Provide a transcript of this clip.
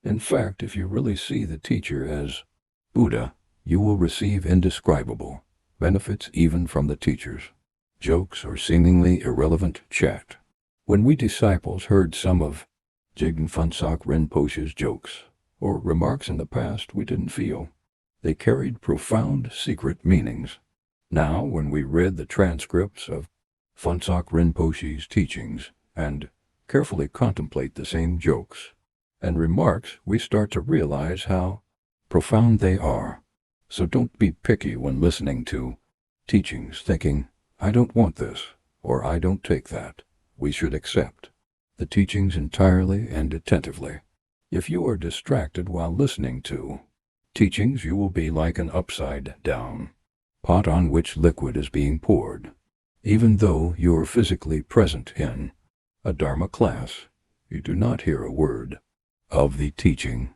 In fact, if you really see the teacher as Buddha, you will receive indescribable benefits even from the teachers. Jokes or seemingly irrelevant chat. When we disciples heard some of Jigme Phuntsok Rinpoche's jokes or remarks in the past, we didn't feel they carried profound secret meanings. Now, when we read the transcripts of Phuntsok Rinpoche's teachings and carefully contemplate the same jokes and remarks, we start to realize how profound they are. So don't be picky when listening to teachings thinking, I don't want this, or I don't take that. We should accept the teachings entirely and attentively. If you are distracted while listening to teachings, you will be like an upside-down pot on which liquid is being poured. Even though you are physically present in a Dharma class, you do not hear a word of the teaching.